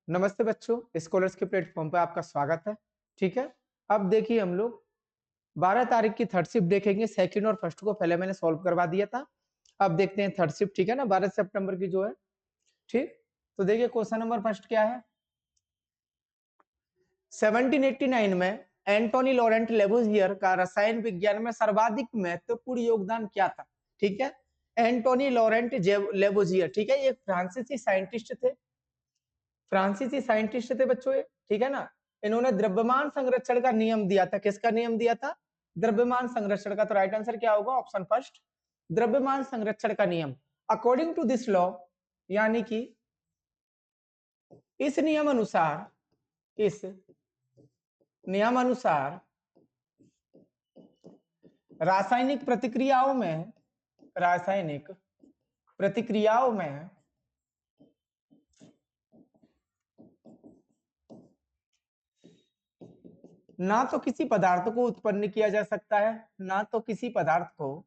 नमस्ते बच्चों, स्कॉलर्स के प्लेटफॉर्म पर आपका स्वागत है। ठीक है, अब देखिए हम लोग 12 तारीख की थर्ड शिफ्ट देखेंगे। सेकंड और फर्स्ट को पहले मैंने सॉल्व करवा दिया था। अब देखते हैं थर्ड शिफ्ट, ठीक है ना, 12 सितंबर की जो है। ठीक, तो देखिए क्वेश्चन नंबर फर्स्ट क्या है। 1789 में एंटोनी लॉरेंट लेबोजियर का रसायन विज्ञान में सर्वाधिक महत्वपूर्ण योगदान क्या था। ठीक है, एंटोनी लॉरेंट लेबोजियर, ठीक है, ये फ्रांसीसी साइंटिस्ट थे। फ्रांसीसी साइंटिस्ट थे बच्चों ये, ठीक है ना। इन्होंने द्रव्यमान संरक्षण का नियम दिया था। किसका नियम दिया था? द्रव्यमान संरक्षण का। तो राइट आंसर क्या होगा? ऑप्शन फर्स्ट, द्रव्यमान संरक्षण का नियम। अकॉर्डिंग टू दिस लॉ, यानी कि इस नियम अनुसार, इस नियम अनुसार रासायनिक प्रतिक्रियाओं में, रासायनिक प्रतिक्रियाओं में ना तो किसी पदार्थ को उत्पन्न किया जा सकता है, ना तो किसी पदार्थ को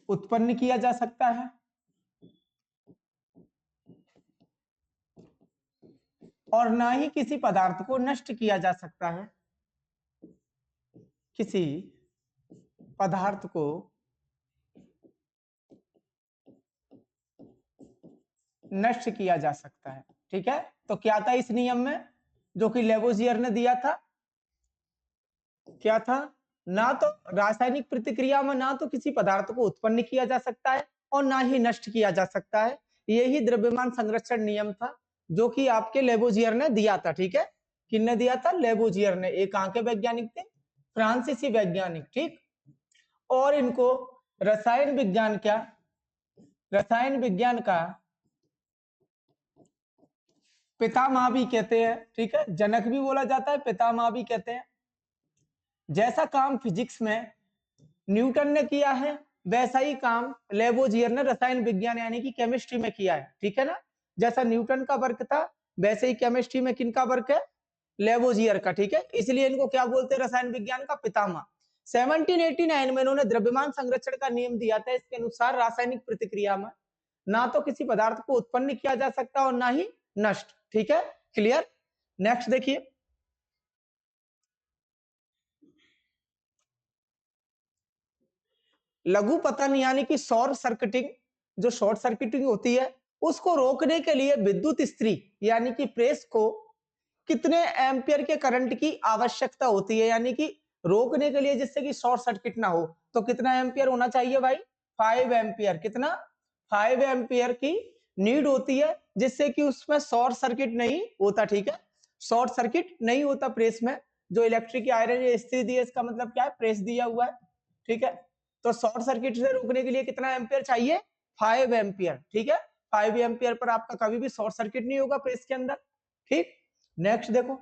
उत्पन्न किया जा सकता है, और ना ही किसी पदार्थ को नष्ट किया जा सकता है। किसी पदार्थ को नष्ट किया जा सकता है। ठीक है, तो क्या था इस नियम में जो कि लेवोजियर ने दिया था? क्या था? ना तो रासायनिक प्रतिक्रिया में ना तो किसी पदार्थ को उत्पन्न किया जा सकता है और ना ही नष्ट किया जा सकता है। यही द्रव्यमान संरक्षण नियम था जो कि आपके लेवोजियर ने दिया था। ठीक है, किसने दिया था? लेवोजियर ने। एक कहां के वैज्ञानिक थे? फ्रांसीसी वैज्ञानिक। ठीक, और इनको रसायन विज्ञान क्या, रसायन विज्ञान का पितामह भी कहते हैं। ठीक है, जनक भी बोला जाता है, पितामह भी कहते हैं। जैसा काम फिजिक्स में न्यूटन ने किया है, वैसा ही काम लेबोजियर ने रसायन विज्ञान यानी कि केमिस्ट्री में किया है। ठीक है ना, जैसा न्यूटन का वर्क था वैसे ही केमिस्ट्री में किनका वर्क है? लेबोजियर का। ठीक है, इसलिए इनको क्या बोलते हैं? रसायन विज्ञान का पितामह। 1789 में इन्होंने द्रव्यमान संरक्षण का नियम दिया था। इसके अनुसार रासायनिक प्रतिक्रिया में ना तो किसी पदार्थ को उत्पन्न किया जा सकता और ना ही नष्ट। ठीक है, क्लियर। नेक्स्ट देखिए, लघु पतन यानी कि शॉर्ट सर्किटिंग, जो शॉर्ट सर्किटिंग होती है उसको रोकने के लिए विद्युत इस्त्री यानी कि प्रेस को कितने एम्पियर के करंट की आवश्यकता होती है, यानी कि रोकने के लिए, जिससे कि शॉर्ट सर्किट ना हो, तो कितना एम्पियर होना चाहिए भाई? 5 एम्पियर। कितना? 5 एम्पियर की नीड होती है, जिससे कि उसमें शॉर्ट सर्किट नहीं होता। ठीक है, शॉर्ट सर्किट नहीं होता प्रेस में। जो इलेक्ट्रिक आयरन इस्त्री दी है, इसका मतलब क्या है? प्रेस दिया हुआ है। ठीक है, तो शॉर्ट सर्किट से रोकने के लिए कितना एम्पियर चाहिए? 5 एम्पियर। ठीक है, 5 एम्पियर पर आपका कभी भी शॉर्ट सर्किट नहीं होगा प्रेस के अंदर। ठीक, नेक्स्ट देखो,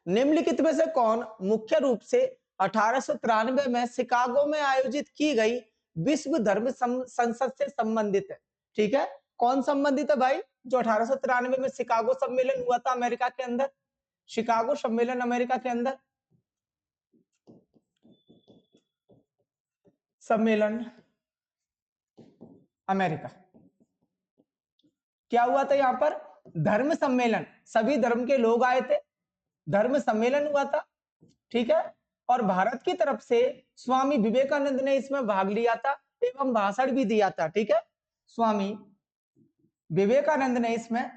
निम्नलिखित में से कौन मुख्य रूप से 1893 में शिकागो में आयोजित की गई विश्व धर्म संसद से संबंधित है? ठीक है, कौन संबंधित है भाई? जो 1893 में शिकागो सम्मेलन हुआ था अमेरिका के अंदर, शिकागो सम्मेलन अमेरिका के अंदर, सम्मेलन अमेरिका, क्या हुआ था यहाँ पर? धर्म सम्मेलन, सभी धर्म के लोग आए थे, धर्म सम्मेलन हुआ था। ठीक है, और भारत की तरफ से स्वामी विवेकानंद ने इसमें भाग लिया था एवं भाषण भी दिया था। ठीक है, स्वामी विवेकानंद ने इसमें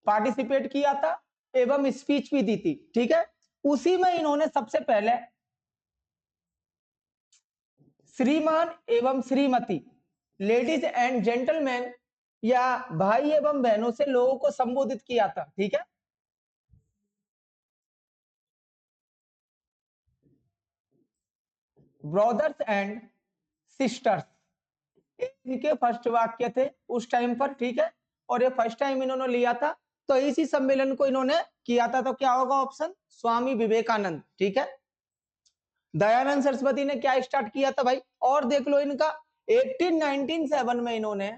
पार्टिसिपेट किया था एवं स्पीच भी दी थी। ठीक है, उसी में इन्होंने सबसे पहले श्रीमान एवं श्रीमती, लेडीज एंड जेंटलमैन, या भाई एवं बहनों से लोगों को संबोधित किया था। ठीक है, ब्रदर्स एंड सिस्टर्स, इनके फर्स्ट वाक्य थे उस टाइम पर। ठीक है, और ये फर्स्ट टाइम इन्होंने लिया था, तो इसी सम्मेलन को इन्होंने किया था। तो क्या होगा ऑप्शन? स्वामी विवेकानंद। ठीक है, दयानंद सरस्वती ने क्या स्टार्ट किया था भाई? और देख लो इनका 1897 में इन्होंने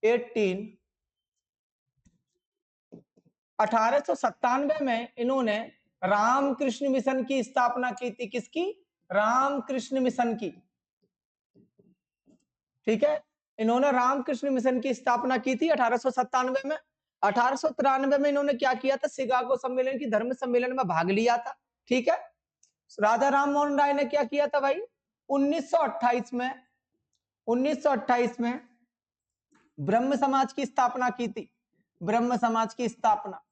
1897 में इन्होंने रामकृष्ण मिशन की स्थापना की थी, किसकी? रामकृष्ण मिशन की। ठीक है, इन्होंने रामकृष्ण मिशन की स्थापना की थी 1897 में। 1893 में इन्होंने क्या किया था? शिकागो सम्मेलन की धर्म सम्मेलन में भाग लिया था। ठीक है, राजा राम मोहन राय ने क्या किया था भाई? 1928 में 1928 में ब्रह्म समाज की स्थापना की थी। ब्रह्म समाज की स्थापना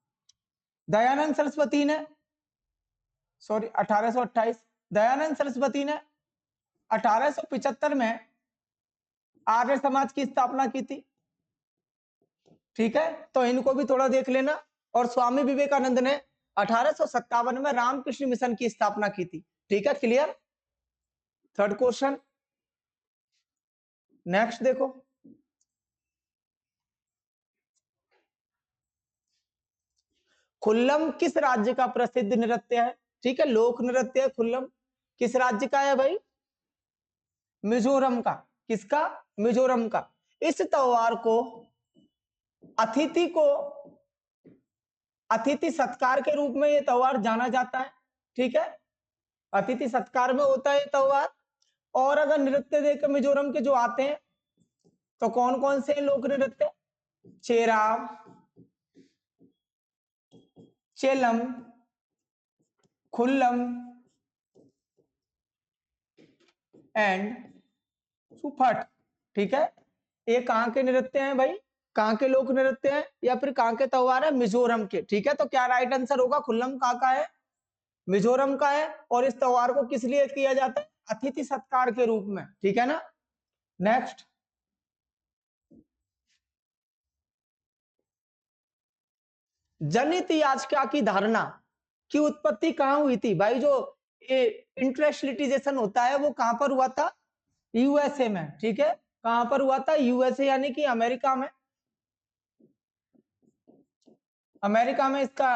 दयानंद सरस्वती ने, सॉरी 1828, दयानंद सरस्वती ने 1875 में आर्य समाज की स्थापना की थी। ठीक है, तो इनको भी थोड़ा देख लेना। और स्वामी विवेकानंद ने 1857 में रामकृष्ण मिशन की स्थापना की थी। ठीक है, क्लियर? थर्ड क्वेश्चन, नेक्स्ट देखो। खुल्लम किस राज्य का प्रसिद्ध नृत्य है? ठीक है, लोक नृत्य है खुल्लम। किस राज्य का है भाई? मिजोरम का। किसका? मिजोरम का। इस त्योहार को अतिथि को अतिथि सत्कार के रूप में ये त्योहार जाना जाता है। ठीक है, अतिथि सत्कार में होता है त्योहार। और अगर नृत्य देखकर मिजोरम के जो आते हैं तो कौन कौन से लोक नृत्य? चेराव, चेलम, खुल्लम एंड सुफट। ठीक है, ये कहां के नृत्य हैं भाई? कहां के लोक नृत्य हैं या फिर कहां के त्योहार है? मिजोरम के। ठीक है, तो क्या राइट आंसर होगा? खुल्लम कहां का है? मिजोरम का है। और इस त्योहार को किस लिए किया जाता है? अतिथि सत्कार के रूप में। ठीक है ना? नेक्स्ट, जनित याचिका की धारणा की उत्पत्ति कहां हुई थी भाई? जो इंटरेस्ट लिटिगेशन होता है वो कहां पर हुआ था? यूएसए में। ठीक है, कहां पर हुआ था? यूएसए यानी कि अमेरिका में। अमेरिका में इसका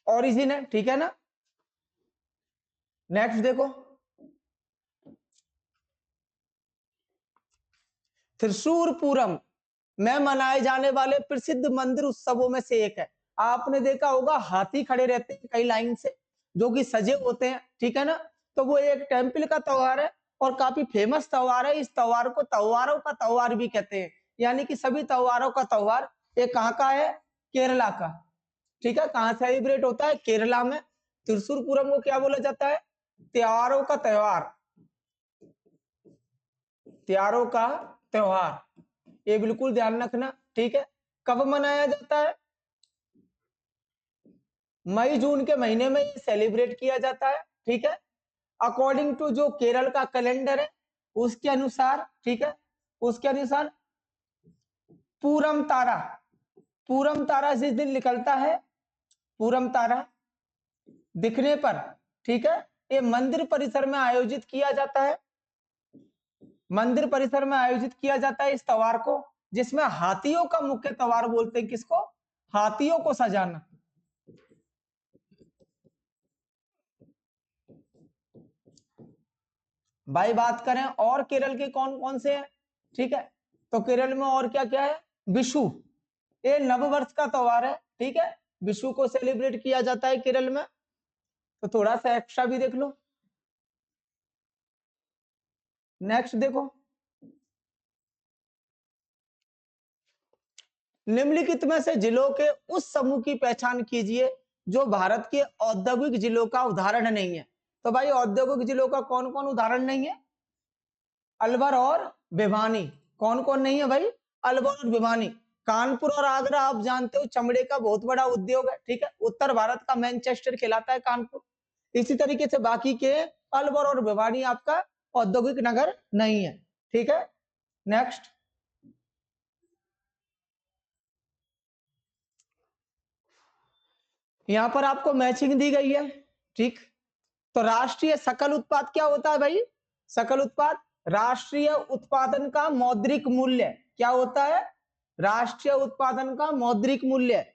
ओरिजिन है। ठीक है ना? नेक्स्ट देखो, त्रिशूर पूरम में मनाए जाने वाले प्रसिद्ध मंदिर उत्सवों में से एक है। आपने देखा होगा हाथी खड़े रहते हैं कई लाइन से, जो कि सजे होते हैं। ठीक है ना? तो वो एक टेम्पल का त्योहार है और काफी फेमस त्योहार है। इस त्योहार को त्योहारों का त्योहार भी कहते हैं, यानी कि सभी त्योहारों का त्योहार। ये कहाँ का है? केरला का। ठीक है, कहाँ सेलिब्रेट होता है? केरला में। त्रिशूर पूरम को क्या बोला जाता है? त्योहारों का त्योहार। त्योहारों का त्योहार, ये बिल्कुल ध्यान रखना। ठीक है, कब मनाया जाता है? मई जून के महीने में ये सेलिब्रेट किया जाता है। ठीक है, अकॉर्डिंग टू जो केरल का कैलेंडर है उसके अनुसार। ठीक है, उसके अनुसार पूरम तारा, पूरम तारा जिस दिन निकलता है, पूरम तारा दिखने पर, ठीक है, ये मंदिर परिसर में आयोजित किया जाता है। मंदिर परिसर में आयोजित किया जाता है इस त्योहार को, जिसमें हाथियों का मुख्य त्योहार बोलते हैं। किसको? हाथियों को सजाना। भाई बात करें और केरल के कौन कौन से हैं? ठीक है, तो केरल में और क्या क्या है? विशु, ये नववर्ष का त्योहार है। ठीक है, विशु को सेलिब्रेट किया जाता है केरल में। तो थोड़ा सा एक्स्ट्रा भी देख लो। नेक्स्ट देखो, निम्नलिखित में से जिलों के उस समूह की पहचान कीजिए जो भारत के औद्योगिक जिलों का उदाहरण नहीं है। तो भाई औद्योगिक जिलों का कौन कौन उदाहरण नहीं है? अलवर और भिवानी। कौन कौन नहीं है भाई? अलवर और भिवानी। कानपुर और आगरा आप जानते हो चमड़े का बहुत बड़ा उद्योग है। ठीक है, उत्तर भारत का मैनचेस्टर कहलाता है कानपुर। इसी तरीके से बाकी के अलवर और भिवानी आपका औद्योगिक नगर नहीं है। ठीक है, नेक्स्ट, यहां पर आपको मैचिंग दी गई है। ठीक, तो राष्ट्रीय सकल उत्पाद क्या होता है भाई? सकल उत्पाद राष्ट्रीय उत्पादन का मौद्रिक मूल्य। क्या होता है? राष्ट्रीय उत्पादन का मौद्रिक मूल्य।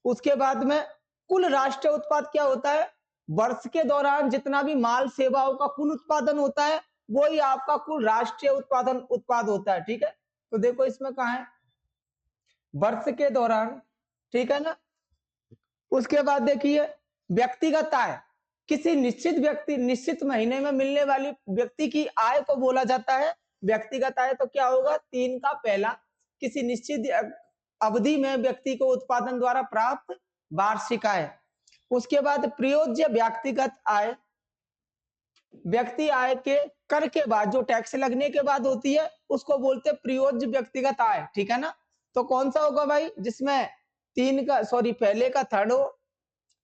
उसके बाद में कुल राष्ट्रीय उत्पाद क्या होता है? वर्ष के दौरान जितना भी माल सेवाओं का कुल उत्पादन होता है वही आपका कुल राष्ट्रीय उत्पाद होता है। ठीक है, तो देखो इसमें कहा है वर्ष के दौरान। ठीक है ना? उसके बाद देखिए व्यक्तिगत आय किसी निश्चित महीने में मिलने वाली व्यक्ति की आय को बोला जाता है व्यक्तिगत आय। तो क्या होगा 3 का पहला, किसी निश्चित अवधि में व्यक्ति को उत्पादन द्वारा प्राप्त वार्षिक आय। उसके बाद प्रयोज्य व्यक्तिगत आय, व्यक्ति आय के कर के बाद जो टैक्स लगने के बाद होती है उसको बोलते हैं प्रयोज्य व्यक्तिगत आय, ठीक है ना। तो कौन सा होगा भाई, जिसमें पहले का थर्ड हो,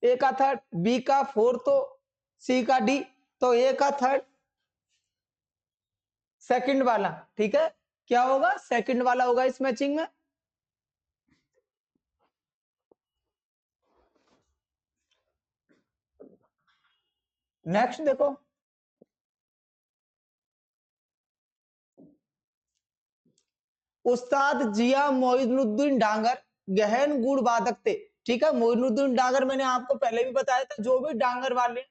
ए का थर्ड, बी का फोर्थ हो, सी का डी, तो ए का थर्ड सेकंड वाला, ठीक है। क्या होगा, सेकंड वाला होगा इस मैचिंग में। नेक्स्ट देखो, उस्ताद जिया मोइनुद्दीन डांगर गहन गुड़ वादक थे, ठीक है। मोइनुद्दीन डांगर मैंने आपको पहले भी बताया था, जो भी डांगर वाले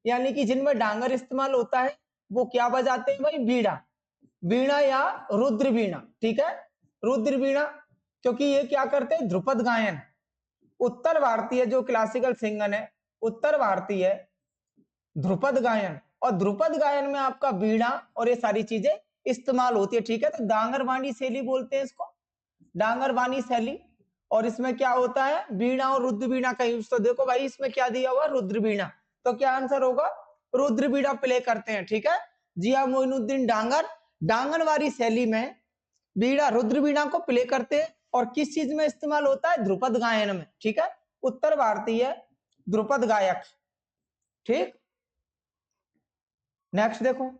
यानी कि जिनमें डांगर इस्तेमाल होता है वो क्या बजाते हैं भाई, बीड़ा, बीड़ा या रुद्र बीड़ा, ठीक है, रुद्र बीड़ा। क्योंकि ये क्या करते हैं, ध्रुपद गायन, उत्तर भारतीय जो क्लासिकल सिंगर है, उत्तर भारतीय ध्रुपद गायन, और ध्रुपद गायन में आपका बीड़ा और ये सारी चीजें इस्तेमाल होती है, ठीक है। तो डांगरवाणी शैली बोलते हैं इसको, डांगरवाणी शैली। और इसमें क्या होता है, बीड़ा और रुद्र बीड़ा का यूज। तो देखो भाई इसमें क्या दिया हुआ, रुद्र बीड़ा, तो क्या आंसर होगा, रुद्र बीड़ा प्ले करते हैं, ठीक है। जिया मोइनुद्दीन डांगर डांगरवाणी शैली में बीड़ा रुद्र बीड़ा को प्ले करते हैं। और किस चीज में इस्तेमाल होता है, ध्रुपद गायन में, ठीक है, उत्तर भारतीय ध्रुपद गायक, ठीक। नेक्स्ट देखो,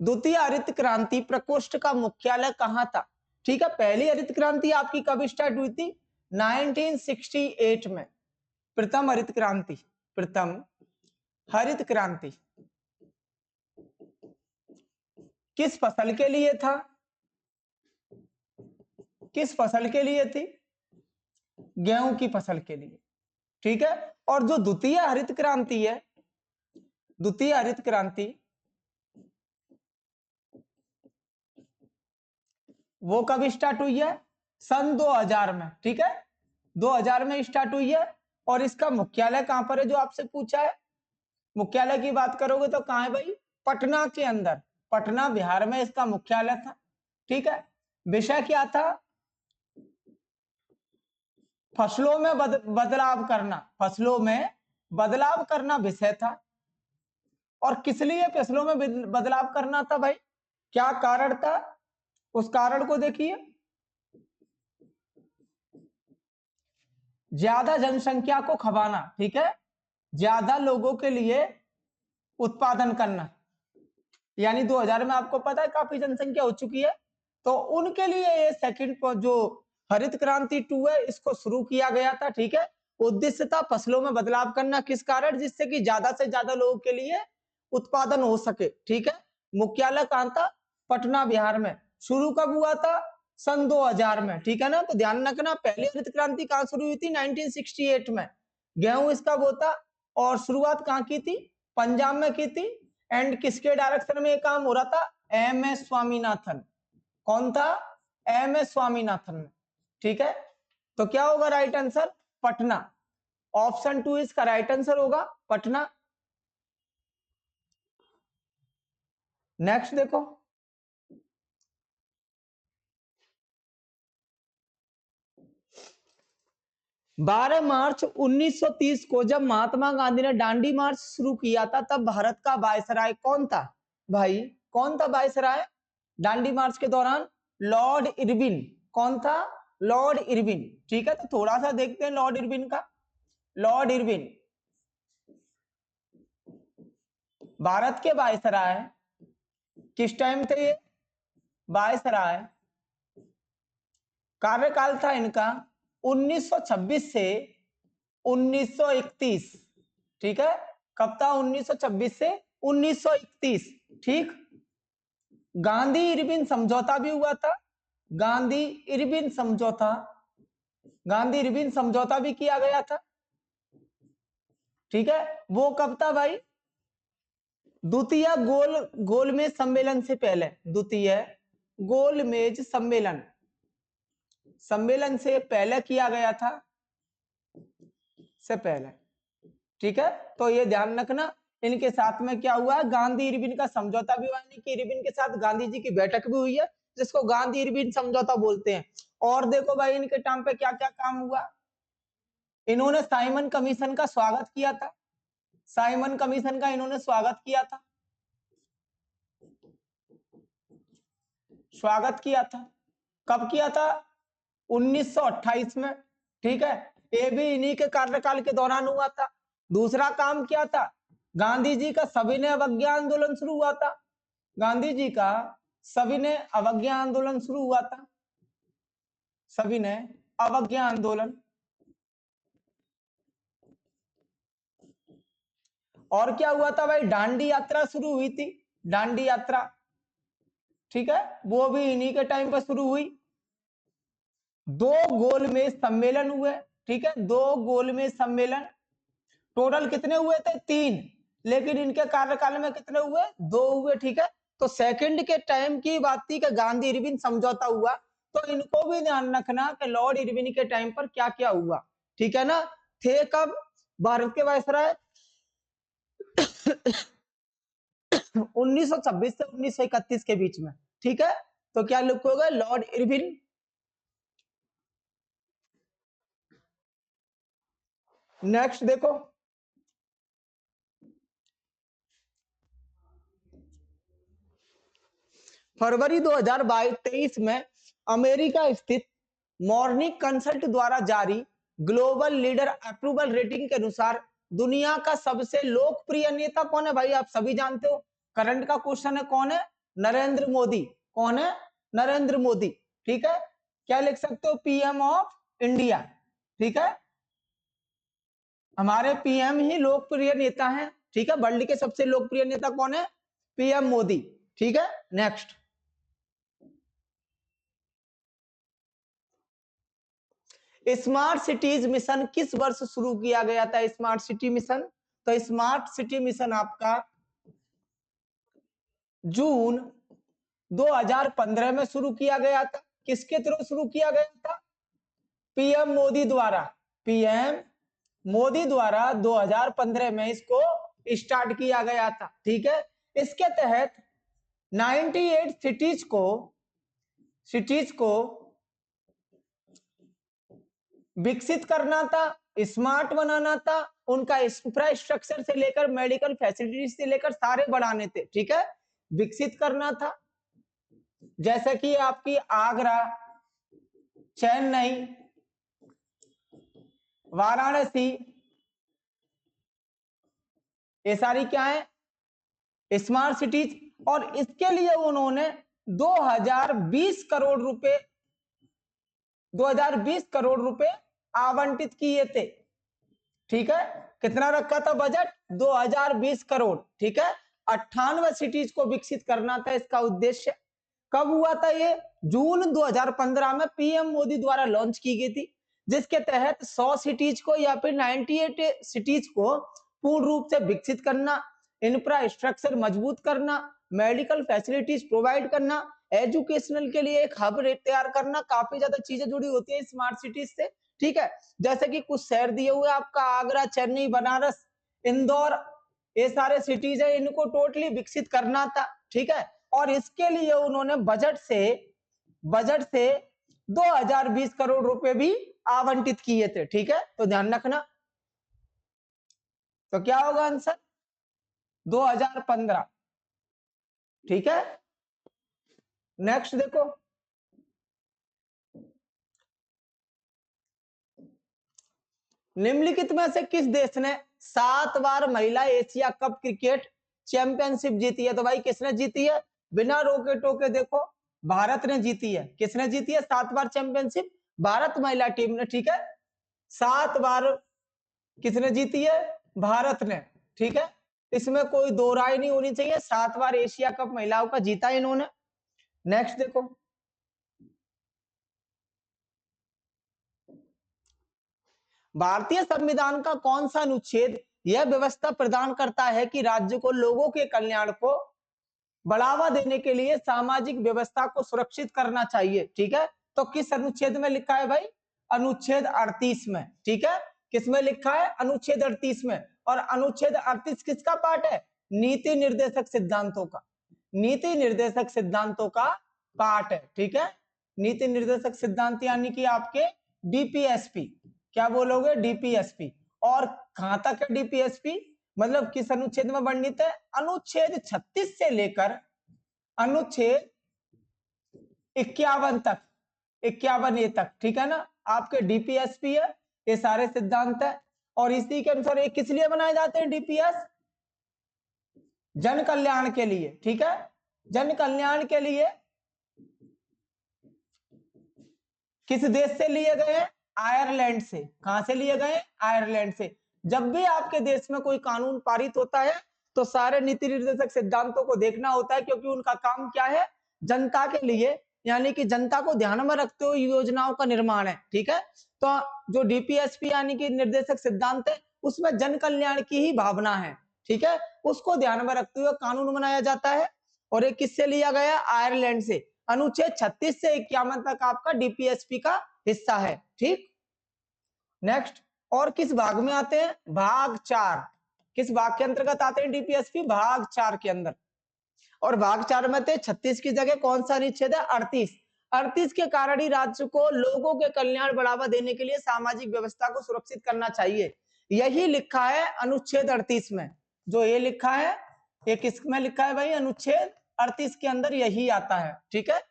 द्वितीय हरित क्रांति प्रकोष्ठ का मुख्यालय कहां था, ठीक है। पहली हरित क्रांति आपकी कब स्टार्ट हुई थी, 1968 में। प्रथम हरित क्रांति, प्रथम हरित क्रांति किस फसल के लिए था, किस फसल के लिए थी, गेहूं की फसल के लिए, ठीक है। और जो द्वितीय हरित क्रांति है, द्वितीय हरित क्रांति वो कब स्टार्ट हुई है, सन 2000 में, ठीक है, 2000 में स्टार्ट हुई है। और इसका मुख्यालय कहां पर है, जो आपसे पूछा है, मुख्यालय की बात करोगे तो कहां है भाई, पटना के अंदर, पटना बिहार में इसका मुख्यालय था, ठीक है। विषय क्या था, फसलों में बदलाव करना, फसलों में बदलाव करना विषय था। और किस लिए फसलों में बदलाव करना था भाई, क्या कारण था, उस कारण को देखिए, ज्यादा जनसंख्या को खपाना, ठीक है, ज्यादा लोगों के लिए उत्पादन करना। यानी 2000 में आपको पता है काफी जनसंख्या हो चुकी है, तो उनके लिए ये सेकंड जो हरित क्रांति 2 है इसको शुरू किया गया था, ठीक है। उद्देश्य था फसलों में बदलाव करना, किस कारण, जिससे कि ज्यादा से ज्यादा लोगों के लिए उत्पादन हो सके, ठीक है। मुख्यालय कहां था, पटना बिहार में। शुरू कब हुआ था, सन 2000 में, ठीक है ना। तो ध्यान रखना, पहली हरित क्रांति कहां शुरू हुई थी, 1968 में, गेहूं इसका वो था। और शुरुआत कहां की थी, पंजाब में की थी। एंड किसके डायरेक्शन में काम हो रहा था, एम एस स्वामीनाथन, कौन था, एम एस स्वामीनाथन में, ठीक है। तो क्या होगा राइट आंसर, पटना, ऑप्शन 2 इसका राइट आंसर होगा, पटना। नेक्स्ट देखो, 12 मार्च 1930 को जब महात्मा गांधी ने दांडी मार्च शुरू किया था, तब भारत का वायसराय कौन था भाई, कौन था वायसराय दांडी मार्च के दौरान, लॉर्ड इरविन, कौन था, लॉर्ड इरविन, ठीक है। तो थोड़ा सा देखते हैं लॉर्ड इरविन का, लॉर्ड इरविन भारत के वायसराय किस टाइम थे ये, वायसराय कार्यकाल था इनका 1926 से 1931, ठीक है। कब था, 1926 से 1931, ठीक। गांधी इरविन समझौता भी हुआ था, गांधी इरविन समझौता, गांधी इरविन समझौता भी किया गया था, ठीक है। वो कब था भाई, द्वितीय गोलमेज सम्मेलन से पहले, द्वितीय गोलमेज सम्मेलन सम्मेलन से पहले किया गया था, से पहले। ठीक है, तो ये ध्यान रखना। इनके साथ में क्या हुआ, गांधी इरविन का समझौता भी हुआ, यानी कि इरविन के साथ गांधी जी की बैठक भी हुई है, जिसको गांधी इरविन समझौता बोलते हैं। और देखो भाई इनके टाइम पे क्या क्या काम हुआ। इन्होंने साइमन कमीशन का स्वागत किया था, साइमन कमीशन का इन्होंने स्वागत किया था, स्वागत किया था। कब किया था, 1928 में। ठीक है, ये भी इन्हीं के कार्यकाल के दौरान हुआ था। दूसरा काम क्या था, गांधी जी का सविनय अवज्ञा आंदोलन शुरू हुआ था, गांधी जी का सविनय अवज्ञा आंदोलन शुरू हुआ था, सविनय अवज्ञा आंदोलन। और क्या हुआ था भाई, दांडी यात्रा शुरू हुई थी, दांडी यात्रा। ठीक है, वो भी इन्हीं के टाइम पर शुरू हुई। दो गोलमेज सम्मेलन हुए। ठीक है, दो गोलमेज सम्मेलन, टोटल कितने हुए थे, 3, लेकिन इनके कार्यकाल में कितने हुए, 2 हुए। ठीक है, तो सेकंड के टाइम की बात थी कि गांधी इरविन समझौता हुआ, तो इनको भी ध्यान रखना कि लॉर्ड इरविन के टाइम पर क्या क्या हुआ। ठीक है ना, थे कब भारत के वायसराय 1926 से 1931 के बीच में। ठीक है, तो क्या लिखोगे, लॉर्ड इरविन। नेक्स्ट देखो, फरवरी 2023 में अमेरिका स्थित मॉर्निंग कंसल्ट द्वारा जारी ग्लोबल लीडर अप्रूवल रेटिंग के अनुसार दुनिया का सबसे लोकप्रिय नेता कौन है भाई, आप सभी जानते हो। करंट का क्वेश्चन है, कौन है, नरेंद्र मोदी। कौन है, नरेंद्र मोदी। ठीक है, क्या लिख सकते हो, पीएम ऑफ इंडिया। ठीक है, हमारे पीएम ही लोकप्रिय नेता हैं। ठीक है, वर्ल्ड के सबसे लोकप्रिय नेता कौन है, पीएम मोदी। ठीक है, नेक्स्ट, स्मार्ट सिटीज मिशन किस वर्ष शुरू किया गया था, स्मार्ट सिटी मिशन। तो स्मार्ट सिटी मिशन आपका जून 2015 में शुरू किया गया था। किसके थ्रू शुरू किया गया था, पीएम मोदी द्वारा, पीएम मोदी द्वारा 2015 में इसको स्टार्ट किया गया था। ठीक है, इसके तहत 98 सिटीज को विकसित करना था, स्मार्ट बनाना था, उनका इंफ्रास्ट्रक्चर से लेकर मेडिकल फैसिलिटीज से लेकर सारे बढ़ाने थे। ठीक है, विकसित करना था, जैसे कि आपकी आगरा, चेन्नई, वाराणसी, ये सारी क्या है, स्मार्ट सिटीज। और इसके लिए उन्होंने 2020 करोड़ रुपए 2020 करोड़ रुपए आवंटित किए थे। ठीक है, कितना रखा था बजट, 2020 करोड़। ठीक है, 98 सिटीज को विकसित करना था इसका उद्देश्य। कब हुआ था ये, जून 2015 में पीएम मोदी द्वारा लॉन्च की गई थी, जिसके तहत 100 सिटीज को या फिर 98 सिटीज को पूर्ण रूप से विकसित करना, इंफ्रास्ट्रक्चर मजबूत करना, मेडिकल फैसिलिटीज प्रोवाइड करना, एजुकेशनल के लिए एक हब तैयार करना, काफी ज्यादा चीजें जुड़ी होती है स्मार्ट सिटीज से। ठीक है, जैसे कि कुछ शहर दिए हुए आपका, आगरा, चेन्नई, बनारस, इंदौर, ये सारे सिटीज है, इनको टोटली विकसित करना था। ठीक है, और इसके लिए उन्होंने बजट से 2020 करोड़ रुपए भी आवंटित किए थे। ठीक है, तो ध्यान रखना, तो क्या होगा आंसर, 2015। ठीक है, नेक्स्ट देखो, निम्नलिखित में से किस देश ने 7 बार महिला एशिया कप क्रिकेट चैंपियनशिप जीती है। तो भाई किसने जीती है, बिना रोके टोके देखो, भारत ने जीती है। किसने जीती है 7 बार चैंपियनशिप, भारत महिला टीम ने। ठीक है, 7 बार किसने जीती है, भारत ने। ठीक है, इसमें कोई दो राय नहीं होनी चाहिए, 7 बार एशिया कप महिलाओं का जीता इन्होंने। नेक्स्ट देखो, भारतीय संविधान का कौन सा अनुच्छेद यह व्यवस्था प्रदान करता है कि राज्य को लोगों के कल्याण को बढ़ावा देने के लिए सामाजिक व्यवस्था को सुरक्षित करना चाहिए। ठीक है, तो किस अनुच्छेद में लिखा है भाई? अनुच्छेद 38 में। ठीक है, किसमें लिखा है? अनुच्छेद 38 में। और अनुच्छेद 38 किसका पार्ट है? नीति निर्देशक सिद्धांतों का, नीति निर्देशक सिद्धांतों का पार्ट है। ठीक है, नीति निर्देशक सिद्धांत यानी कि आपके डीपीएसपी, क्या बोलोगे? डीपीएसपी। और कहां तक है डीपीएसपी? मतलब किस अनुच्छेद में वर्णित है? अनुच्छेद 36 से लेकर अनुच्छेद 51 तक, 51 ए तक। ठीक है ना, आपके डीपीएसपी है, ये सारे सिद्धांत है। और इसी के अनुसार ये किस लिए बनाए जाते हैं? डीपीएस जन कल्याण के लिए। ठीक है, जन कल्याण के लिए। किस देश से लिए गए? आयरलैंड से। कहां से लिए गए? आयरलैंड से। जब भी आपके देश में कोई कानून पारित होता है तो सारे नीति निर्देशक सिद्धांतों को देखना होता है, क्योंकि उनका काम क्या है? जनता के लिए, यानी कि जनता को ध्यान में रखते हुए योजनाओं का निर्माण है। ठीक है, तो जो डीपीएसपी यानी कि निर्देशक सिद्धांत है, उसमें जन कल्याण की ही भावना है। ठीक है, उसको ध्यान में रखते हुए कानून बनाया जाता है। और ये किससे लिया गया? आयरलैंड से। अनुच्छेद 36 से 51 तक आपका डीपीएसपी का हिस्सा है। ठीक, नेक्स्ट। और किस भाग में आते हैं? भाग 4। किस भाग के अंतर्गत आते हैं डीपीएसपी? भाग 4 के अंदर। और भाग 4 में थे 36 की जगह कौन सा अनुच्छेद है? 38। 38 के कारण ही राज्य को लोगों के कल्याण बढ़ावा देने के लिए सामाजिक व्यवस्था को सुरक्षित करना चाहिए, यही लिखा है अनुच्छेद 38 में। जो ये लिखा है, ये किस में लिखा है भाई? अनुच्छेद 38 के अंदर यही आता है। ठीक है,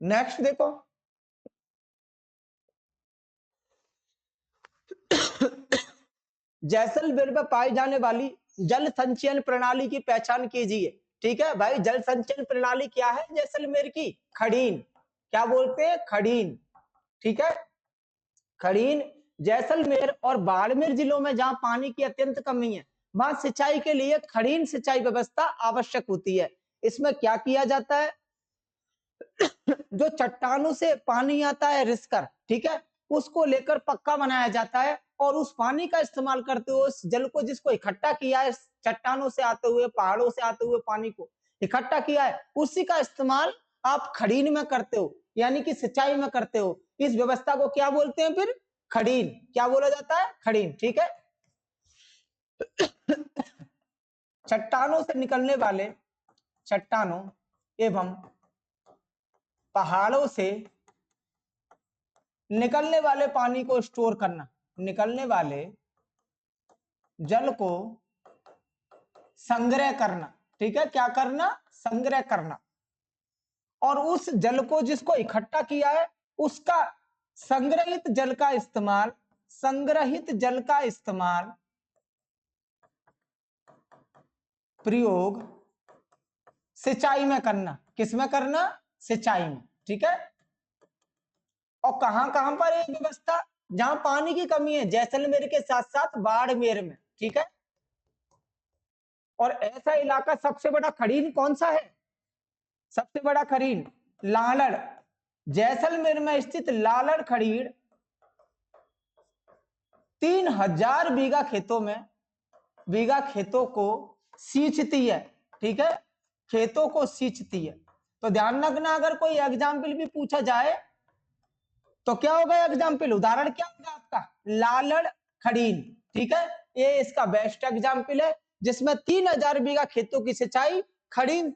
नेक्स्ट देखो। जैसलमेर में पाई जाने वाली जल संचयन प्रणाली की पहचान कीजिए। ठीक है भाई, जल संचयन प्रणाली क्या है जैसलमेर की? खड़ीन। क्या बोलते हैं? खड़ीन। ठीक है, खड़ीन। जैसलमेर और बाड़मेर जिलों में जहां पानी की अत्यंत कमी है, वहां सिंचाई के लिए खड़ीन सिंचाई व्यवस्था आवश्यक होती है। इसमें क्या किया जाता है? जो चट्टानों से पानी आता है रिसकर, ठीक है, उसको लेकर पक्का बनाया जाता है। और उस पानी का इस्तेमाल करते हुए उस जल को, जिसको इकट्ठा किया है चट्टानों से आते हुए, पहाड़ों से आते हुए पानी को इकट्ठा किया है, उसी का इस्तेमाल आप खड़ीन में करते हो, यानी कि सिंचाई में करते हो। इस व्यवस्था को क्या बोलते हैं फिर? खड़ीन। क्या बोला जाता है? खड़ीन। ठीक है, चट्टानों से निकलने वाले, चट्टानों एवं पहाड़ों से निकलने वाले पानी को स्टोर करना, निकलने वाले जल को संग्रह करना। ठीक है, क्या करना? संग्रह करना। और उस जल को, जिसको इकट्ठा किया है, उसका संग्रहित जल का इस्तेमाल, संग्रहित जल का इस्तेमाल, प्रयोग सिंचाई में करना। किसमें करना? सिंचाई में। ठीक है, और कहां कहां पर है व्यवस्था? जहां पानी की कमी है, जैसलमेर के साथ साथ बाड़मेर में। ठीक है, और ऐसा इलाका सबसे बड़ा खड़ीन कौन सा है? सबसे बड़ा खड़ीन लालड़। जैसलमेर में स्थित लालड़ खड़ीन 3000 बीघा खेतों में, बीघा खेतों को सींचती है। ठीक है, खेतों को सींचती है। तो ध्यान रखना, अगर कोई एग्जाम्पल भी पूछा जाए तो क्या होगा एग्जाम्पल? उदाहरण क्या होगा आपका? लालड़ खड़ीन। ठीक है, ये इसका बेस्ट एग्जाम्पल है, जिसमें 3000 बीघा खेतों की सिंचाई खड़ीन,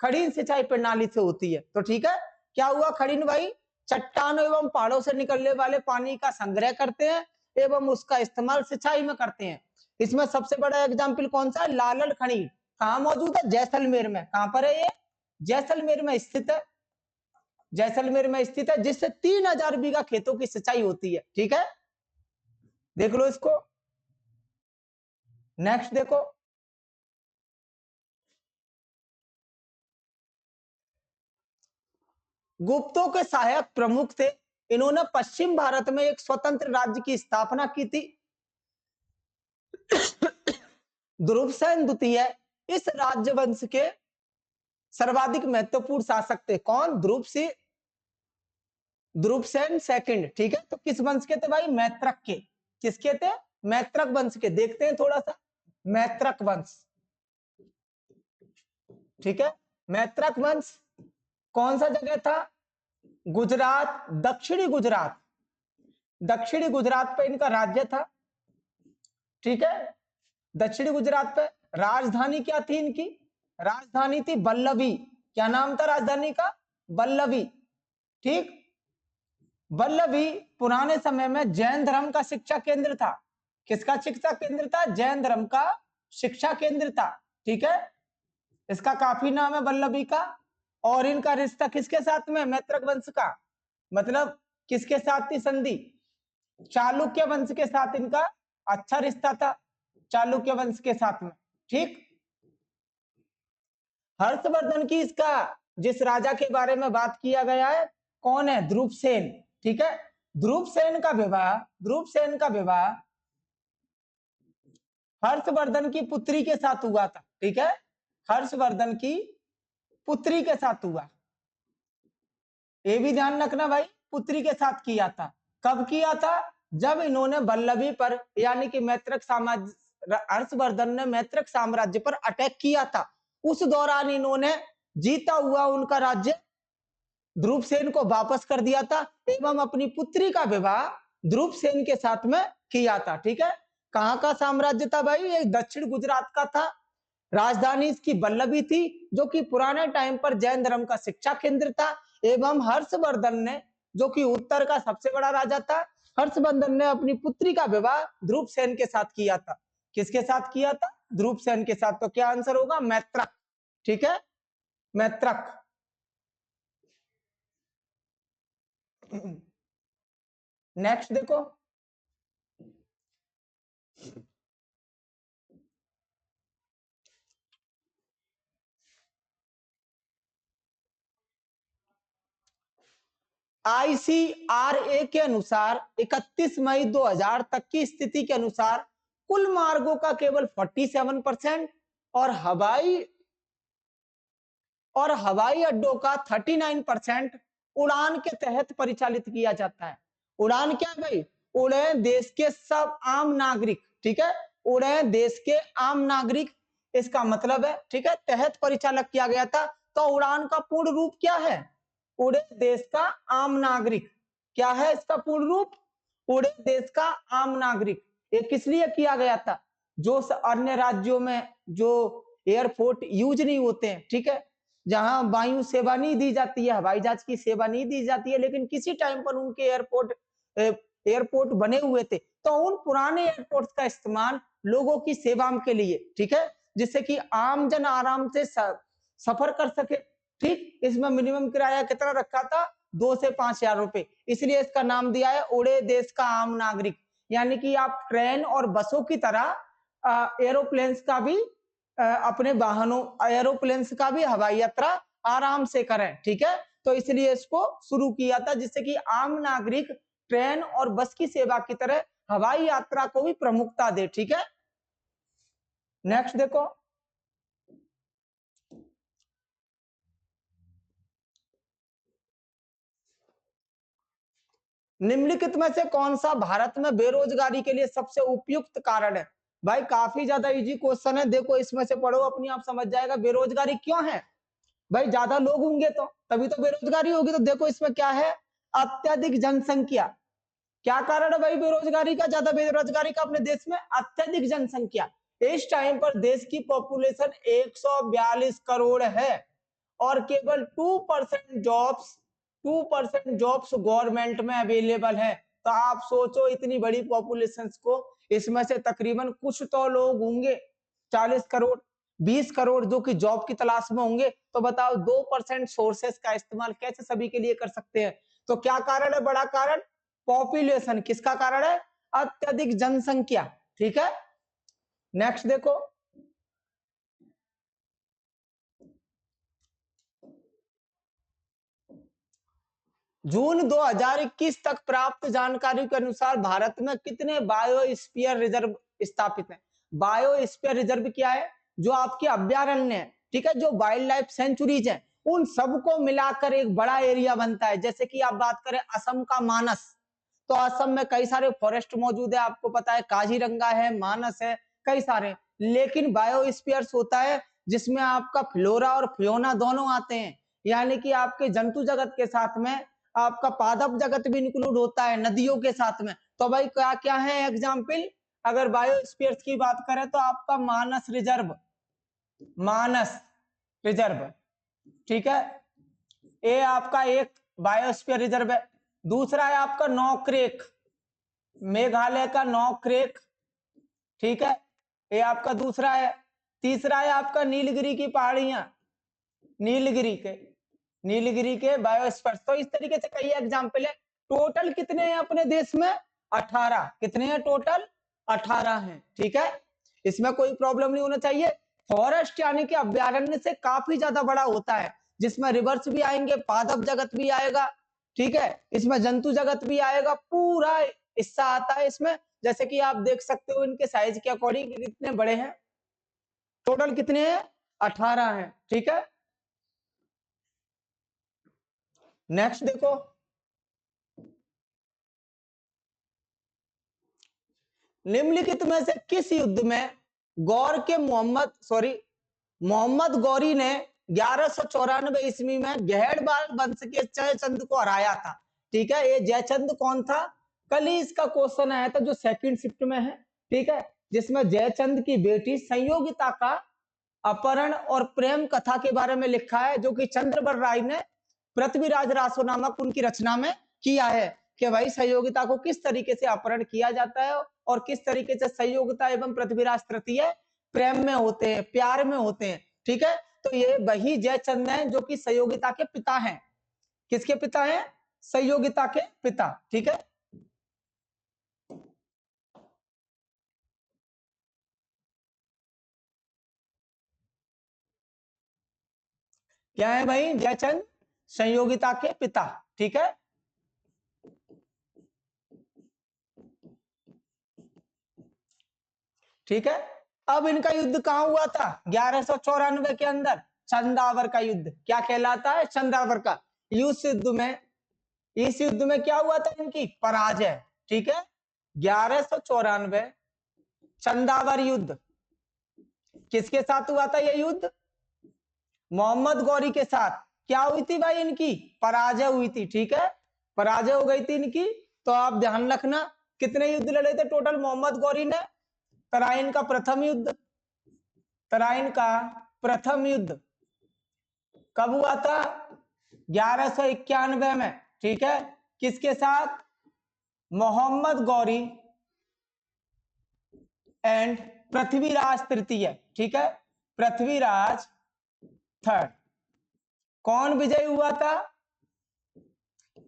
खड़ीन सिंचाई प्रणाली से होती है। तो ठीक है, क्या हुआ? खड़ीन भाई चट्टानों एवं पहाड़ों से निकलने वाले पानी का संग्रह करते हैं एवं उसका इस्तेमाल सिंचाई में करते हैं। इसमें सबसे बड़ा एग्जाम्पल कौन सा है? लालड़ खड़ीन। कहाँ मौजूद है? जैसलमेर में। कहां पर है ये? जैसलमेर में स्थित है। जैसलमेर में स्थित है, जिससे 3000 बीघा खेतों की सिंचाई होती है। ठीक है, देख लो इसको। नेक्स्ट देखो, गुप्तों के सहायक प्रमुख थे। इन्होंने पश्चिम भारत में एक स्वतंत्र राज्य की स्थापना की थी। ध्रुवसेन द्वितीय इस राज्यवंश के सर्वाधिक महत्वपूर्ण शासक थे। कौन? ध्रुवसेन सेकंड। ठीक है, तो किस वंश के थे भाई? मैत्रक के। किसके थे? मैत्रक वंश के। देखते हैं थोड़ा सा, मैत्रक वंश। ठीक है। मैत्रक वंश कौन सा जगह था? गुजरात, दक्षिणी गुजरात, दक्षिणी गुजरात पे इनका राज्य था। ठीक है, दक्षिणी गुजरात पे। राजधानी क्या थी इनकी? राजधानी थी बल्लभी। क्या नाम था राजधानी का? बल्लभी। ठीक, बल्लभी पुराने समय में जैन धर्म का शिक्षा केंद्र था। किसका शिक्षा केंद्र था? जैन धर्म का शिक्षा केंद्र था। ठीक है, इसका काफी नाम है बल्लभी का। और इनका रिश्ता किसके साथ में? मैत्रक वंश का। मतलब किसके साथ थी संधि? चालुक्य वंश के साथ इनका अच्छा रिश्ता था, चालुक्य वंश के साथ में। ठीक, हर्षवर्धन की इसका जिस राजा के बारे में बात किया गया है, कौन है? ध्रुवसेन। ठीक है, ध्रुवसेन का विवाह, ध्रुवसेन का विवाह हर्षवर्धन की पुत्री के साथ हुआ था। ठीक है, हर्षवर्धन की पुत्री के साथ हुआ। ये भी ध्यान रखना भाई, पुत्री के साथ किया था। कब किया था? जब इन्होंने बल्लभी पर यानी कि मैत्रक साम्राज्य, हर्षवर्धन ने मैत्रक साम्राज्य पर अटैक किया था। उस दौरान इन्होंने जीता हुआ उनका राज्य ध्रुवसेन को वापस कर दिया था एवं अपनी पुत्री का विवाह ध्रुवसेन के साथ में किया था। ठीक है, कहां का साम्राज्य था भाई? ये दक्षिण गुजरात का था। राजधानी इसकी बल्लभी थी, जो कि पुराने टाइम पर जैन धर्म का शिक्षा केंद्र था। एवं हर्षवर्धन ने, जो कि उत्तर का सबसे बड़ा राजा था, हर्षवर्धन ने अपनी पुत्री का विवाह ध्रुवसेन के साथ किया था। किसके साथ किया था? ध्रुवसेन के साथ। तो क्या आंसर होगा? मैत्रक। ठीक है, मैत्रक। नेक्स्ट देखो, आईसीआरए के अनुसार 31 मई 2000 तक की स्थिति के अनुसार कुल मार्गों का केवल 47% और हवाई अड्डों का 39% उड़ान के तहत परिचालित किया जाता है। उड़ान क्या है भाई? उड़े देश के सब आम नागरिक। ठीक है, उड़े देश के आम नागरिक, इसका मतलब है। ठीक है, तहत परिचालक किया गया था। तो उड़ान का पूर्ण रूप क्या है? उड़े देश का आम नागरिक। क्या है इसका पूर्ण रूप? उड़े देश का आम नागरिक। ये किस लिए किया गया था? जो अन्य राज्यों में जो एयरपोर्ट यूज नहीं होते हैं, ठीक है, जहां वायु सेवा नहीं दी जाती है, हवाई जहाज की सेवा नहीं दी जाती है, लेकिन किसी टाइम पर उनके एयरपोर्ट बने हुए थे, तो उन पुराने एयरपोर्ट का इस्तेमाल लोगों की सेवा के लिए, ठीक है, जिससे कि आम जन आराम से सफर कर सके। ठीक, इसमें मिनिमम किराया कितना रखा था? 2 से 5 हजार रुपए। इसलिए इसका नाम दिया है उड़े देश का आम नागरिक। यानी कि आप ट्रेन और बसों की तरह एरोप्लेन्स का भी अपने वाहनों, एरोप्लेन्स का भी हवाई यात्रा आराम से करें। ठीक है, तो इसलिए इसको शुरू किया था, जिससे कि आम नागरिक ट्रेन और बस की सेवा की तरह हवाई यात्रा को भी प्रमुखता दे। ठीक है, नेक्स्ट देखो, निम्नलिखित में से कौन सा भारत में बेरोजगारी के लिए सबसे उपयुक्त कारण है? भाई काफी ज्यादा इजी क्वेश्चन है, देखो इसमें से पढ़ो, अपनी आप समझ जाएगा बेरोजगारी क्यों है। भाई ज्यादा लोग होंगे तो तभी तो बेरोजगारी होगी। तो देखो इसमें क्या है? अत्यधिक जनसंख्या। क्या कारण है भाई बेरोजगारी का, ज्यादा बेरोजगारी का अपने देश में? अत्यधिक जनसंख्या। इस टाइम पर देश की पॉपुलेशन 142 करोड़ है और केवल 2% जॉब्स गवर्नमेंट में अवेलेबल है। तो आप सोचो, इतनी बड़ी पॉपुलेशन को, इसमें से तकरीबन कुछ तो लोग होंगे 40 करोड़, 20 करोड़ जो कि जॉब की तलाश में होंगे। तो बताओ 2% सोर्सेस का इस्तेमाल कैसे सभी के लिए कर सकते हैं? तो क्या कारण है? बड़ा कारण पॉपुलेशन। किसका कारण है? अत्यधिक जनसंख्या। ठीक है, नेक्स्ट देखो, जून 2021 तक प्राप्त जानकारी के अनुसार भारत में कितने बायोस्फीयर रिजर्व स्थापित हैं? बायोस्फीयर रिजर्व क्या है? जो आपके अभ्यारण्य है, ठीक है, जो वाइल्ड लाइफ सेंचुरीज है, उन सबको मिलाकर एक बड़ा एरिया बनता है। जैसे कि आप बात करें असम का मानस, तो असम में कई सारे फॉरेस्ट मौजूद है, आपको पता है, काजीरंगा है, मानस है, कई सारे। लेकिन बायोस्फीयर्स होता है जिसमें आपका फ्लोरा और फ्योना दोनों आते हैं, यानी कि आपके जंतु जगत के साथ में आपका पादप जगत भी इंक्लूड होता है नदियों के साथ में। तो भाई क्या क्या है एग्जाम्पल, अगर बायोस्फीयर्स की बात करें तो आपका मानस रिजर्व, मानस रिजर्व, ठीक है, ये आपका एक बायोस्फीयर रिजर्व है। दूसरा है आपका नौक्रेक, मेघालय का नौक्रेक, ठीक है, ये आपका दूसरा है। तीसरा है आपका नीलगिरी की पहाड़ियां, नीलगिरी के बायोस्फीयर। तो इस तरीके से कई एग्जाम्पल है। टोटल कितने हैं अपने देश में? 18। कितने हैं टोटल? 18 हैं, ठीक है, इसमें कोई प्रॉब्लम नहीं होना चाहिए। फॉरेस्ट यानी कि अभ्यारण्य से काफी ज्यादा बड़ा होता है, जिसमें रिवर्स भी आएंगे, पादप जगत भी आएगा, ठीक है, इसमें जंतु जगत भी आएगा, पूरा हिस्सा आता है इसमें। जैसे कि आप देख सकते हो इनके साइज के अकॉर्डिंग कितने बड़े हैं। टोटल कितने हैं? 18 हैं, ठीक है। नेक्स्ट देखो, निम्नलिखित में से किस युद्ध में मोहम्मद गौरी ने 1194 ईस्वी में गहेड़बाल वंश के जयचंद को हराया था, ठीक है। ये जयचंद कौन था? कल ही इसका क्वेश्चन आया था जो सेकंड शिफ्ट में है, ठीक है, जिसमें जयचंद की बेटी संयोगिता का अपहरण और प्रेम कथा के बारे में लिखा है, जो कि चंद्रबर राय ने पृथ्वीराज रासो नामक उनकी रचना में किया है कि भाई संयोगिता को किस तरीके से अपहरण किया जाता है और किस तरीके से संयोगिता एवं पृथ्वीराज तृतीय प्रेम में होते हैं, प्यार में होते हैं, ठीक है। तो ये वही जयचंद है जो कि संयोगिता के पिता हैं। किसके पिता हैं? संयोगिता के पिता, ठीक है। क्या है भाई? जयचंद संयोगिता के पिता, ठीक है। ठीक है, अब इनका युद्ध कहां हुआ था? 1194 के अंदर चंदावर का युद्ध। क्या कहलाता है? चंदावर का युद्ध। इस युद्ध में क्या हुआ था? इनकी पराजय, ठीक है। 1194 चंदावर युद्ध किसके साथ हुआ था? यह युद्ध मोहम्मद गौरी के साथ। क्या हुई थी भाई? इनकी पराजय हुई थी, ठीक है, पराजय हो गई थी इनकी। तो आप ध्यान रखना कितने युद्ध लड़े थे टोटल मोहम्मद गौरी ने? तराइन का प्रथम युद्ध, तराइन का प्रथम युद्ध कब हुआ था? 1191 में, ठीक है। किसके साथ? मोहम्मद गौरी एंड पृथ्वीराज तृतीय, ठीक है, पृथ्वीराज थर्ड। कौन विजयी हुआ था?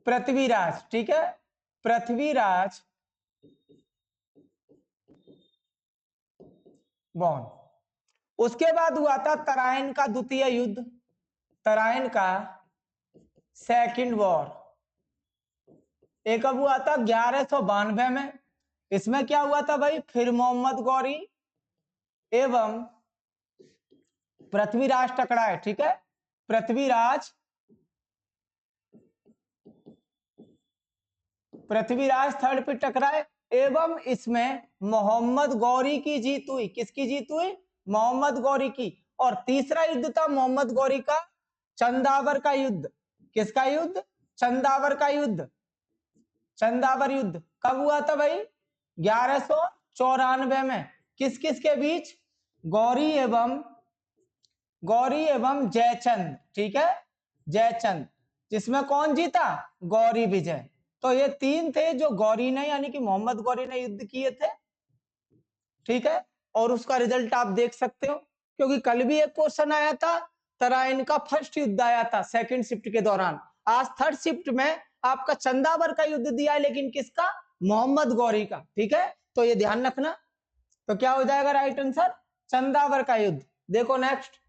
पृथ्वीराज, ठीक है, पृथ्वीराज बॉन। उसके बाद हुआ था तराइन का द्वितीय युद्ध, तराइन का सेकंड वॉर। एक कब हुआ था? 1192 में। इसमें क्या हुआ था भाई? फिर मोहम्मद गौरी एवं पृथ्वीराज टकराए, ठीक है, पृथ्वीराज थर्ड पे टकराए एवं इसमें मोहम्मद गौरी की जीत हुई। किसकी जीत हुई? मोहम्मद गौरी की। और तीसरा युद्ध था मोहम्मद गौरी का चंदावर का युद्ध। किसका युद्ध? चंदावर का युद्ध। चंदावर युद्ध कब हुआ था भाई? 1194 में। किस किस के बीच? गौरी एवं जयचंद, ठीक है, जयचंद। जिसमें कौन जीता? गौरी विजय। तो ये तीन थे जो गौरी ने यानी कि मोहम्मद गौरी ने युद्ध किए थे, ठीक है। और उसका रिजल्ट आप देख सकते हो, क्योंकि कल भी एक क्वेश्चन आया था, तराइन का फर्स्ट युद्ध आया था सेकंड शिफ्ट के दौरान। आज थर्ड शिफ्ट में आपका चंदावर का युद्ध दिया है, लेकिन किसका? मोहम्मद गौरी का, ठीक है। तो ये ध्यान रखना। तो क्या हो जाएगा राइट आंसर? चंदावर का युद्ध। देखो नेक्स्ट,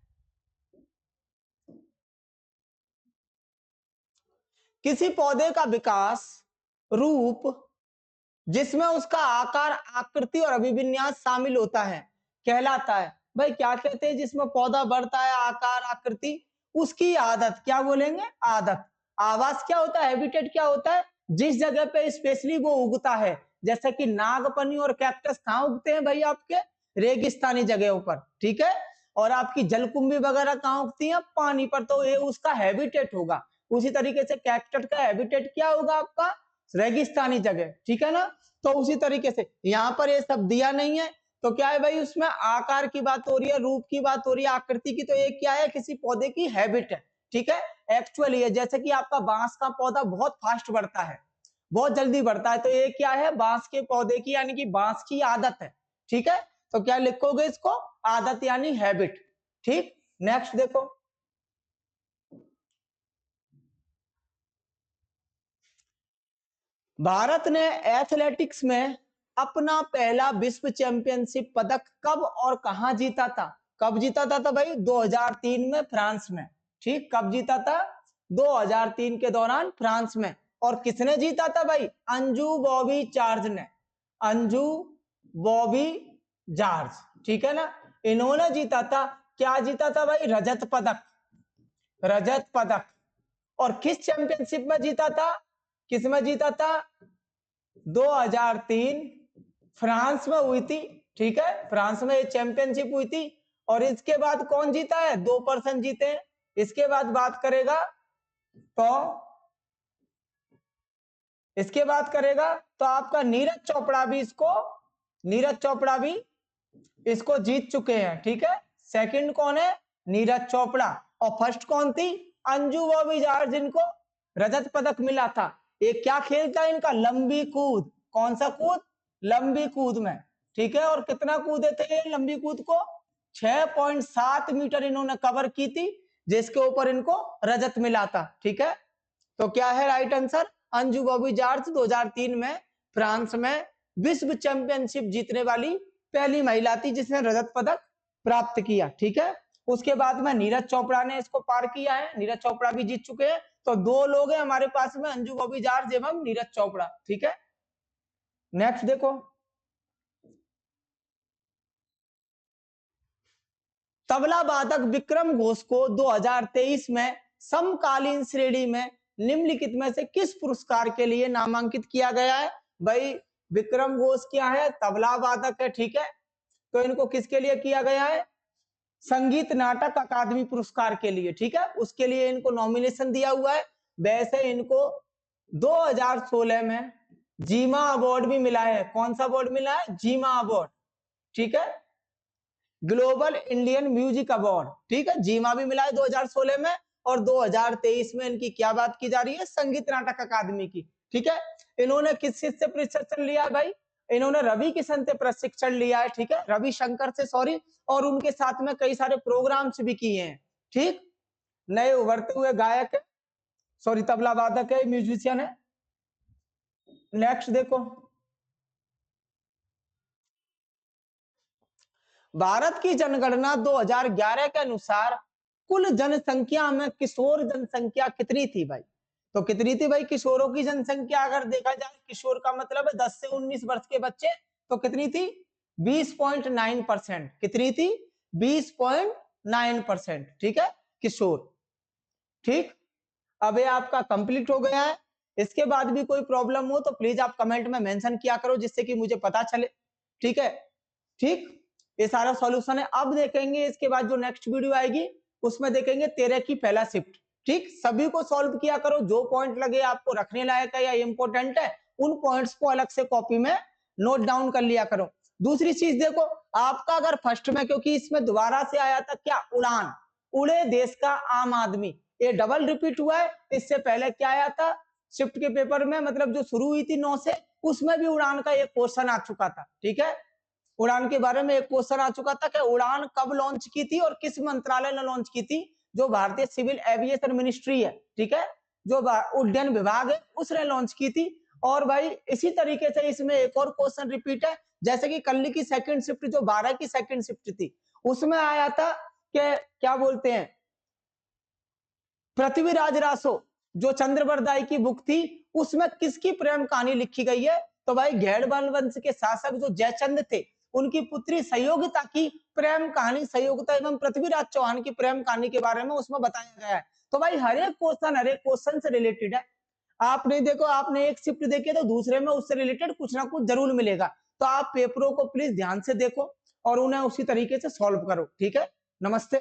किसी पौधे का विकास रूप जिसमें उसका आकार, आकृति और अभिविन्यास शामिल होता है कहलाता है। भाई क्या कहते हैं? जिसमें पौधा बढ़ता है, आकार, आकृति, उसकी आदत क्या बोलेंगे? आदत। आवास क्या होता है? हैबिटेट क्या होता है? जिस जगह पे स्पेशली वो उगता है। जैसे कि नागपनी और कैक्टस कहाँ उगते हैं भाई? आपके रेगिस्तानी जगहों पर, ठीक है। और आपकी जलकुंभी वगैरह कहाँ उगती हैं? पानी पर, तो ये उसका हैबिटेट होगा। उसी तरीके से कैक्टस का हैबिटेट क्या होगा आपका? रेगिस्तानी जगह, ठीक है ना। तो उसी तरीके से यहाँ पर ये सब दिया नहीं है, तो क्या है भाई, उसमें आकार की बात हो रही है, रूप की बात हो रही है, आकृति की, तो ये क्या है, किसी पौधे की हैबिट है, ठीक है। एक्चुअली है जैसे कि आपका बांस का पौधा बहुत फास्ट बढ़ता है, बहुत जल्दी बढ़ता है, तो ये क्या है, बांस के पौधे की यानी कि बांस की आदत है, ठीक है। तो क्या लिखोगे इसको? आदत यानी हैबिट, ठीक। नेक्स्ट देखो, भारत ने एथलेटिक्स में अपना पहला विश्व चैंपियनशिप पदक कब और कहां जीता था? कब जीता था भाई? 2003 में फ्रांस में, ठीक। कब जीता था? 2003 के दौरान फ्रांस में। और किसने जीता था भाई? अंजू बॉबी जॉर्ज ने, अंजू बॉबी जॉर्ज, ठीक है ना, इन्होंने जीता था। क्या जीता था भाई? रजत पदक, रजत पदक। और किस चैंपियनशिप में जीता था? किस में जीता था? 2003 फ्रांस में हुई थी, ठीक है, फ्रांस में चैंपियनशिप हुई थी। और इसके बाद कौन जीता है? 2 पर्सन जीते हैं। इसके बाद बात करेगा तो आपका नीरज चोपड़ा भी इसको, नीरज चोपड़ा भी इसको जीत चुके हैं, ठीक है। सेकंड कौन है? नीरज चोपड़ा। और फर्स्ट कौन थी? अंजू बॉबी जॉर्ज, जिनको रजत पदक मिला था। ये क्या खेल था इनका? लंबी कूद। कौन सा कूद? लंबी कूद में, ठीक है। और कितना कूदे थे ये लंबी कूद को? 6.7 मीटर इन्होंने कवर की थी, जिसके ऊपर इनको रजत मिला था, ठीक है। तो क्या है right answer? Anju Bobby George 2003 में फ्रांस में विश्व चैंपियनशिप जीतने वाली पहली महिला थी जिसने रजत पदक प्राप्त किया, ठीक है। उसके बाद में नीरज चोपड़ा ने इसको पार किया है, नीरज चोपड़ा भी जीत चुके हैं। तो 2 लोग हैं हमारे पास में, अंजू बॉबी जॉर्ज एवं नीरज चोपड़ा, ठीक है। नेक्स्ट देखो, तबला वादक विक्रम घोष को 2023 में समकालीन श्रेणी में निम्नलिखित में से किस पुरस्कार के लिए नामांकित किया गया है? भाई विक्रम घोष क्या है? तबला वादक है, ठीक है। तो इनको किसके लिए किया गया है? संगीत नाटक अकादमी पुरस्कार के लिए, ठीक है, उसके लिए इनको नॉमिनेशन दिया हुआ है। वैसे इनको 2016 में जीमा अवार्ड भी मिला है। कौन सा अवार्ड मिला है? जीमा अवार्ड, ठीक है, ग्लोबल इंडियन म्यूजिक अवार्ड, ठीक है। जीमा भी मिला है 2016 में। और 2023 में इनकी क्या बात की जा रही है? संगीत नाटक अकादमी की, ठीक है। इन्होंने किस चीज से प्रशिक्षण लिया भाई? इन्होंने रवि किशन से प्रशिक्षण लिया है, ठीक है, रवि शंकर से, सॉरी। और उनके साथ में कई सारे प्रोग्राम्स भी किए हैं, ठीक। नए उभरते हुए गायक है, सॉरी तबला वादक है, म्यूजिशियन है। नेक्स्ट देखो, भारत की जनगणना 2011 के अनुसार कुल जनसंख्या में किशोर जनसंख्या कितनी थी भाई? तो कितनी थी भाई किशोरों की जनसंख्या? अगर देखा जाए, किशोर का मतलब है 10 से 19 वर्ष के बच्चे, तो कितनी थी? 20.9%। कितनी थी? 20.9%, ठीक है, किशोर, ठीक। अब ये आपका कंप्लीट हो गया है। इसके बाद भी कोई प्रॉब्लम हो तो प्लीज आप कमेंट में मेंशन किया करो, जिससे कि मुझे पता चले, ठीक है, ठीक। ये सारा सॉल्यूशन है। अब देखेंगे इसके बाद जो नेक्स्ट वीडियो आएगी, उसमें देखेंगे 13 की पहला शिफ्ट, ठीक। सभी को सॉल्व किया करो, जो पॉइंट लगे आपको रखने लायक है या इंपॉर्टेंट है, उन पॉइंट्स को अलग से कॉपी में नोट डाउन कर लिया करो। दूसरी चीज देखो, आपका अगर फर्स्ट में, क्योंकि इसमें दोबारा से आया था क्या? उड़ान, उड़े देश का आम आदमी, ये डबल रिपीट हुआ है। इससे पहले क्या आया था शिफ्ट के पेपर में, मतलब जो शुरू हुई थी 9 से, उसमें भी उड़ान का एक क्वेश्चन आ चुका था, ठीक है। उड़ान के बारे में एक क्वेश्चन आ चुका था कि उड़ान कब लॉन्च की थी और किस मंत्रालय ने लॉन्च की थी? जो भारतीय सिविल एविएशन मिनिस्ट्री है, ठीक है, जो उड्डयन विभाग है, उसने लॉन्च की थी। और भाई इसी तरीके से इसमें एक और क्वेश्चन रिपीट है, जैसे कि कल की सेकंड शिफ्ट, जो 12 की सेकंड शिफ्ट थी, उसमें आया था कि क्या बोलते हैं, पृथ्वीराज रासो, जो चंद्रवरदाई की बुक थी, उसमें किसकी प्रेम कहानी लिखी गई है? तो भाई घेड़बल वंश के शासक जो जयचंद थे, उनकी पुत्री संयोगिता की प्रेम कहानी, संयोगिता एवं पृथ्वीराज चौहान की प्रेम कहानी के बारे में उसमें बताया गया है। तो भाई हर एक क्वेश्चन से रिलेटेड है। आपने देखो, आपने एक शिफ्ट देखी तो दूसरे में उससे रिलेटेड कुछ ना कुछ जरूर मिलेगा। तो आप पेपरों को प्लीज ध्यान से देखो और उन्हें उसी तरीके से सॉल्व करो, ठीक है। नमस्ते।